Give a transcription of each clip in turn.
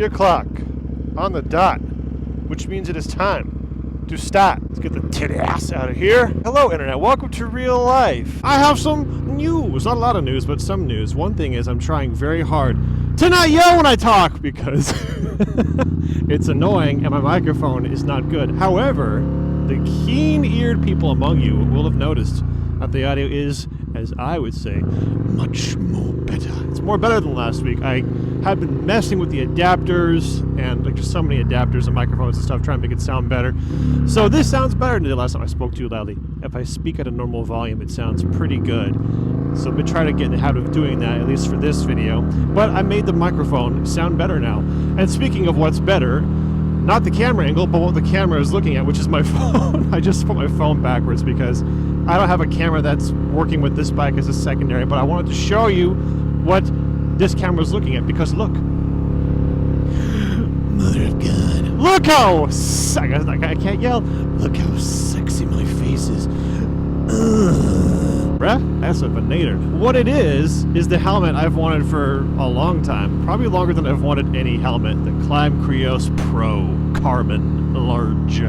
3 o'clock on the dot, which means it is time to start. Let's get the titty ass out of here. Hello, Internet. Welcome to real life. I have some news. Not a lot of news, but some news. One thing is I'm trying very hard to not yell when I talk because it's annoying and my microphone is not good. However, the keen-eared people among you will have noticed that the audio is, as I would say, much more better. It's more better than last week. I have been messing with the adapters and like just so many adapters and microphones and stuff trying to make it sound better. So this sounds better than the last time I spoke to you loudly. If I speak at a normal volume, it sounds pretty good. So I'm going to try to get in the habit of doing that, at least for this video. But I made the microphone sound better now. And speaking of what's better, not the camera angle, but what the camera is looking at, which is my phone. I just put my phone backwards because I don't have a camera that's working with this bike as a secondary, but I wanted to show you what this camera is looking at, because look. Mother of God. Look how, I can't yell. Look how sexy my face is. Bruh, that's a venator. What it is the helmet I've wanted for a long time. Probably longer than I've wanted any helmet. The Climb Krios Pro Carbon Large.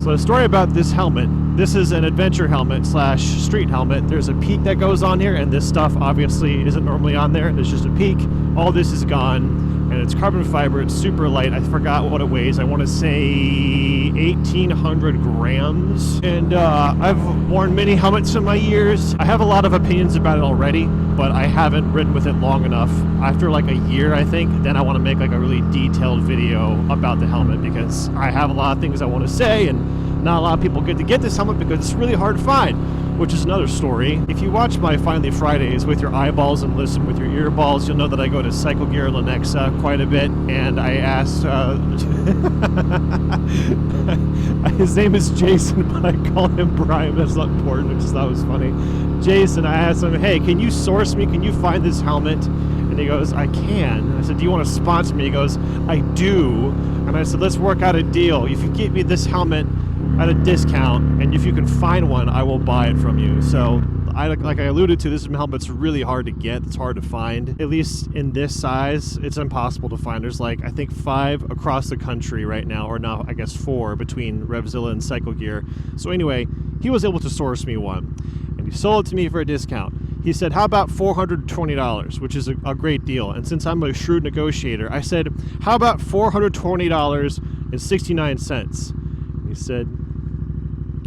So the story about this helmet, this is an adventure helmet / street helmet. There's a peak that goes on here, and this stuff obviously isn't normally on there. There's just a peak. All this is gone, and it's carbon fiber. It's super light. I forgot what it weighs. I want to say 1,800 grams. And I've worn many helmets in my years. I have a lot of opinions about it already, but I haven't ridden with it long enough. After like a year, I think, then I want to make like a really detailed video about the helmet, because I have a lot of things I want to say, and not a lot of people get to get this helmet because it's really hard to find, which is another story. If you watch my Finally Fridays with your eyeballs and listen with your earballs, you'll know that I go to CycleGear Lenexa quite a bit, and I asked, his name is Jason, but I call him Brian. That's not important. I just thought it was funny. Jason, I asked him, hey, can you source me? Can you find this helmet? And he goes, I can. And I said, do you want to sponsor me? He goes, I do. And I said, let's work out a deal. If you get me this helmet at a discount, and if you can find one, I will buy it from you. So, like I alluded to, this helmet's really hard to get. It's hard to find. At least in this size, it's impossible to find. There's like, I think 5 across the country right now, or now I guess 4 between Revzilla and CycleGear. So anyway, he was able to source me one, and he sold it to me for a discount. He said, how about $420, which is a great deal. And since I'm a shrewd negotiator, I said, how about $420.69? He said,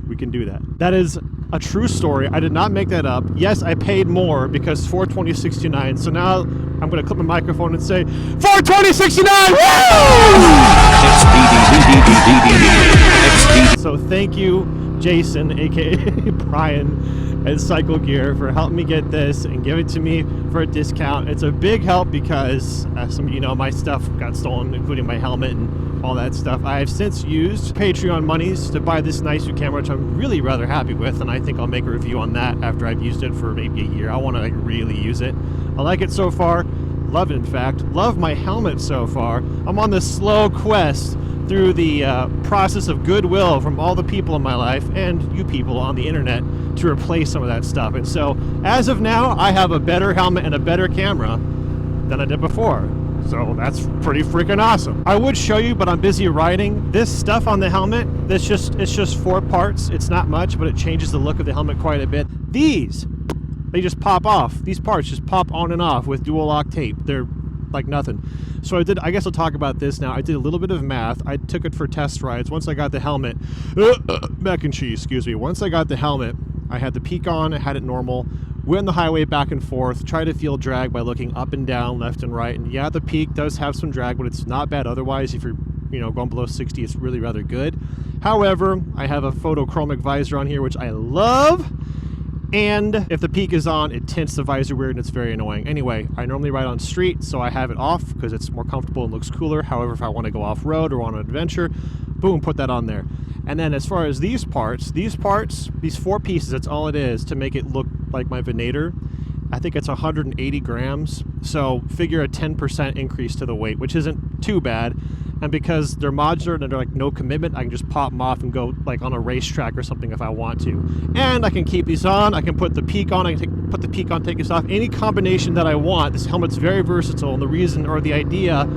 we can do that. That is a true story. I did not make that up. Yes, I paid more because $420.69. So now I'm going to clip my microphone and say, $420.69! Woo! So thank you, Jason, aka Brian, and CycleGear, for helping me get this and give it to me for a discount. It's a big help because some of you know my stuff got stolen, including my helmet and all that stuff. I have since used Patreon monies to buy this nice new camera, which I'm really rather happy with, and I think I'll make a review on that after I've used it for maybe a year. I want to like really use it. I like it so far. Love it, in fact. Love my helmet so far. I'm on this slow quest through the process of goodwill from all the people in my life and you people on the internet to replace some of that stuff. And so, as of now, I have a better helmet and a better camera than I did before. So that's pretty freaking awesome. I would show you, but I'm busy riding. This stuff on the helmet, it's just 4 parts. It's not much, but it changes the look of the helmet quite a bit. These, they just pop off. These parts just pop on and off with dual lock tape. They're like nothing. So I guess I'll talk about this now. I did a little bit of math. I took it for test rides. Once I got the helmet, mac and cheese, excuse me. Once I got the helmet, I had the peak on, I had it normal, went on the highway back and forth, tried to feel drag by looking up and down, left and right. And yeah, the peak does have some drag, but it's not bad otherwise. If you're, going below 60, it's really rather good. However, I have a photochromic visor on here, which I love. And if the peak is on, it tints the visor weird and it's very annoying. Anyway, I normally ride on street, so I have it off because it's more comfortable and looks cooler. However, if I want to go off-road or on an adventure, boom, put that on there. And then as far as these 4 pieces, that's all it is to make it look like my venator. I think it's 180 grams. So figure a 10% increase to the weight, which isn't too bad. And because they're modular and they're like no commitment, I can just pop them off and go like on a racetrack or something if I want to. And I can keep these on, I can put the peak on, I can put the peak on, take this off. Any combination that I want. This helmet's very versatile, and the reason or the idea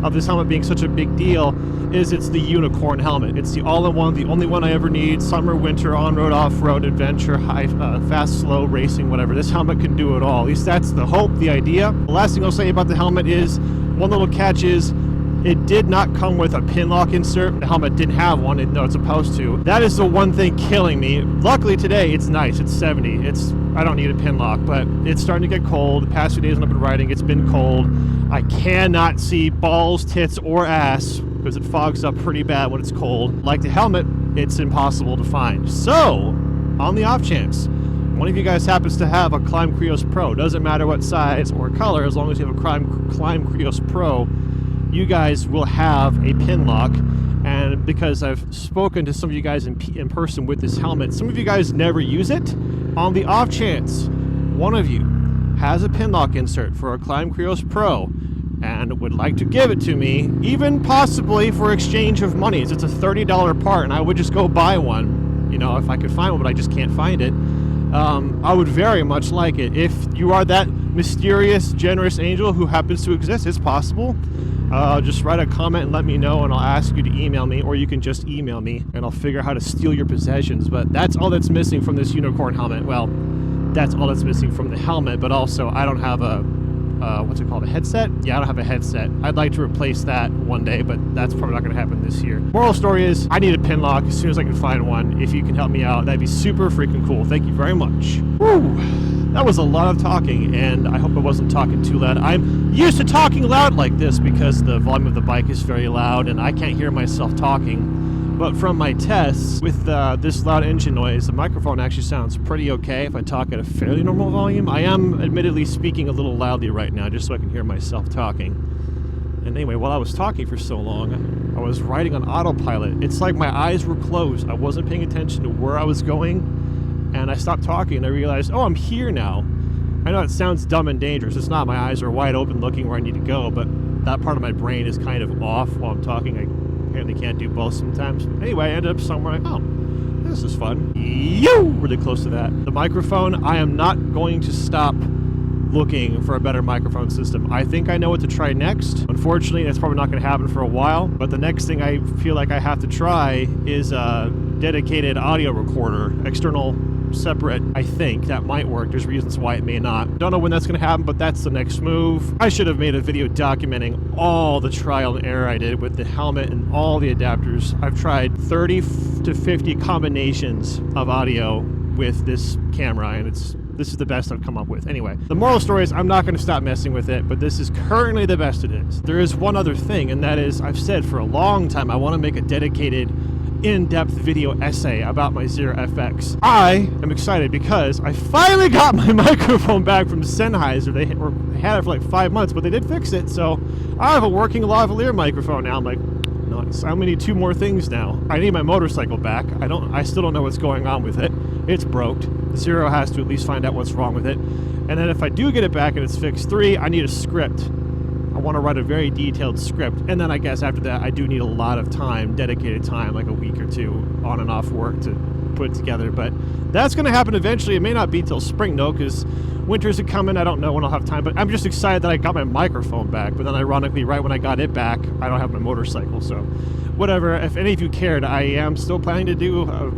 of this helmet being such a big deal is it's the unicorn helmet. It's the all-in-one, the only one I ever need. Summer, winter, on-road, off-road, adventure, high, fast, slow, racing, whatever. This helmet can do it all. At least that's the hope, the idea. The last thing I'll say about the helmet is, one little catch is, it did not come with a pinlock insert. The helmet didn't have one, even though it's supposed to. That is the one thing killing me. Luckily today, it's nice. It's 70. I don't need a pinlock, but it's starting to get cold. The past few days when I've been riding, it's been cold. I cannot see balls, tits, or ass because it fogs up pretty bad when it's cold. Like the helmet, it's impossible to find. So, on the off chance, one of you guys happens to have a Climb Krios Pro. Doesn't matter what size or color, as long as you have a Climb Krios Pro, you guys will have a pinlock. And because I've spoken to some of you guys in person with this helmet, some of you guys never use it. On the off chance one of you has a pinlock insert for a Climb Krios Pro and would like to give it to me, even possibly for exchange of monies. It's a $30 part, and I would just go buy one, you know, if I could find one, but I just can't find it. I would very much like it. If you are that mysterious, generous angel who happens to exist, it's possible. Just write a comment and let me know, and I'll ask you to email me, or you can just email me, and I'll figure out how to steal your possessions. But that's all that's missing from this unicorn helmet. Well, that's all that's missing from the helmet, but also I don't have a, what's it called, a headset? Yeah, I don't have a headset. I'd like to replace that one day, but that's probably not going to happen this year. Moral story is, I need a pinlock as soon as I can find one. If you can help me out, that'd be super freaking cool. Thank you very much. Woo! That was a lot of talking, and I hope I wasn't talking too loud. I'm used to talking loud like this because the volume of the bike is very loud, and I can't hear myself talking. But from my tests, with this loud engine noise, the microphone actually sounds pretty okay if I talk at a fairly normal volume. I am admittedly speaking a little loudly right now, just so I can hear myself talking. And anyway, while I was talking for so long, I was riding on autopilot. It's like my eyes were closed. I wasn't paying attention to where I was going. And I stopped talking and I realized, oh, I'm here now. I know it sounds dumb and dangerous. It's not. My eyes are wide open looking where I need to go, but that part of my brain is kind of off while I'm talking. I apparently can't do both sometimes. But anyway, I ended up somewhere like, oh, this is fun. Really close to that. The microphone, I am not going to stop looking for a better microphone system. I think I know what to try next. Unfortunately, that's probably not going to happen for a while, but the next thing I feel like I have to try is a dedicated audio recorder, external separate. I think that might work. There's reasons why it may not. Don't know when that's going to happen, but that's the next move. I should have made a video documenting all the trial and error I did with the helmet and all the adapters. I've tried 30 to 50 combinations of audio with this camera, and this is the best I've come up with. Anyway, the moral story is I'm not going to stop messing with it, but this is currently the best it is. There is one other thing, and that is I've said for a long time I want to make a dedicated in-depth video essay about my Zero FX. I am excited because I finally got my microphone back from Sennheiser. They had it for like 5 months, but they did fix it, so I have a working lavalier microphone now. I'm like, nice. I'm gonna need 2 more things now. I need my motorcycle back. I still don't know what's going on with it. It's broke. Zero has to at least find out what's wrong with it. And then if I do get it back and it's fixed, 3, I need a script. I want to write a very detailed script, and then I guess after that I do need a lot of time, dedicated time, like a week or 2 on and off work to put it together, but that's going to happen eventually. It may not be till spring though, because winters are coming. I don't know when I'll have time, but I'm just excited that I got my microphone back, but then ironically right when I got it back I don't have my motorcycle, so whatever. If any of you cared, I am still planning to do a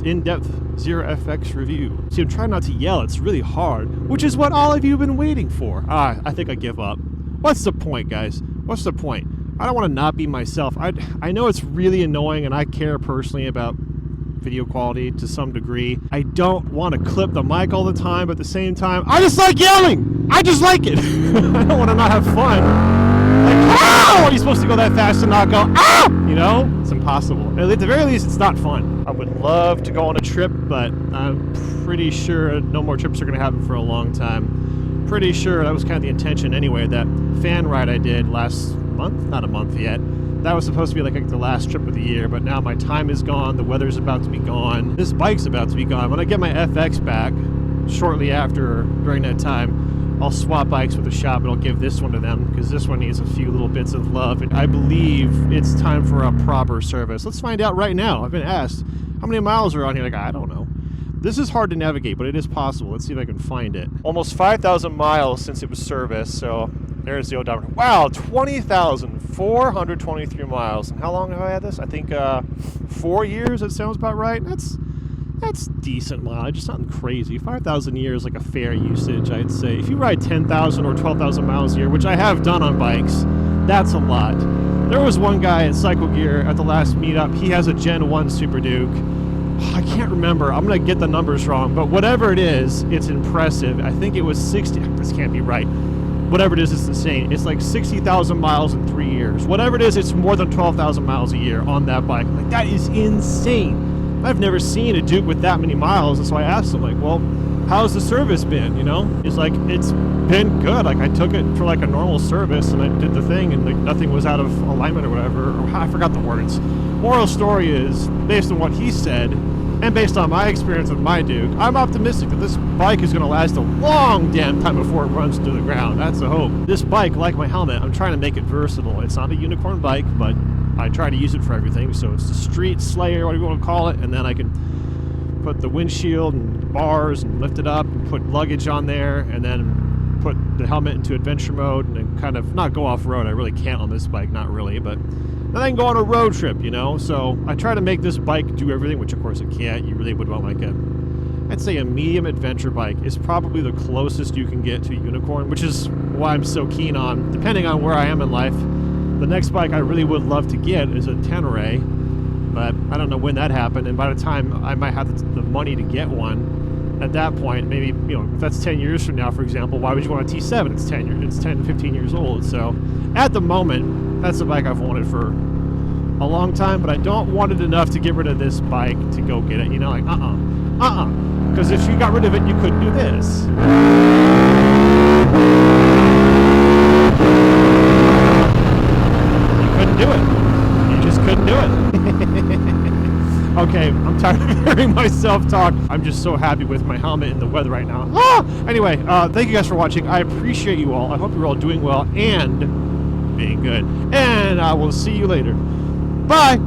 in-depth Zero FX review. See, I'm trying not to yell, it's really hard, which is what all of you have been waiting for. I think I give up. What's the point, guys? What's the point? I don't want to not be myself. I know it's really annoying, and I care personally about video quality to some degree. I don't want to clip the mic all the time, but at the same time, I just like yelling! I just like it! I don't want to not have fun. Like, ow! Are you supposed to go that fast and not go, ow! You know? It's impossible. At the very least, it's not fun. I would love to go on a trip, but I'm pretty sure no more trips are going to happen for a long time. Pretty sure that was kind of the intention anyway. That fan ride I did last month, not a month yet, that was supposed to be like the last trip of the year, but now my time is gone, the weather's about to be gone, this bike's about to be gone. When I get my FX back, shortly after, during that time, I'll swap bikes with the shop and I'll give this one to them, because this one needs a few little bits of love, and I believe it's time for a proper service. Let's find out right now. I've been asked, how many miles are on here? Like, I don't know. This is hard to navigate, but it is possible. Let's see if I can find it. Almost 5,000 miles since it was serviced, so there's the odometer. Wow, 20,423 miles. And how long have I had this? I think 4 years, that sounds about right. That's decent mileage. It's nothing crazy. 5,000 a year is like a fair usage, I'd say. If you ride 10,000 or 12,000 miles a year, which I have done on bikes, that's a lot. There was one guy at CycleGear at the last meetup. He has a Gen 1 Super Duke. I can't remember. I'm going to get the numbers wrong, but whatever it is, it's impressive. I think it was 60. This can't be right. Whatever it is, it's insane. It's like 60,000 miles in 3 years. Whatever it is, it's more than 12,000 miles a year on that bike. Like, that is insane. I've never seen a Duke with that many miles, and so I asked him, like, well, how's the service been, you know? He's like, it's been good. Like, I took it for like a normal service, and I did the thing, and like nothing was out of alignment or whatever. Or I forgot the words. Moral story is, based on what he said, and based on my experience with my Duke, I'm optimistic that this bike is going to last a long damn time before it runs to the ground. That's the hope. This bike, like my helmet, I'm trying to make it versatile. It's not a unicorn bike, but I try to use it for everything. So it's the street slayer, whatever you want to call it, and then I can put the windshield and bars and lift it up and put luggage on there, and then put the helmet into adventure mode and then kind of not go off-road. I really can't on this bike, not really, but then I can go on a road trip, you know? So I try to make this bike do everything, which of course it can't. You really would want like I'd say a medium adventure bike is probably the closest you can get to a unicorn, which is why I'm so keen on, depending on where I am in life. The next bike I really would love to get is a Tenere, but I don't know when that happened, and by the time I might have the money to get one, at that point, maybe, you know, if that's 10 years from now, for example, why would you want a T7? It's 10, 15 years old. So at the moment, that's the bike I've wanted for a long time, but I don't want it enough to get rid of this bike to go get it. You know, like, because if you got rid of it, you couldn't do this. Do it. You just couldn't do it. Okay, I'm tired of hearing myself talk. I'm just so happy with my helmet and the weather right now. Anyway, thank you guys for watching. I appreciate you all. I hope you're all doing well and being good. And I will see you later. Bye.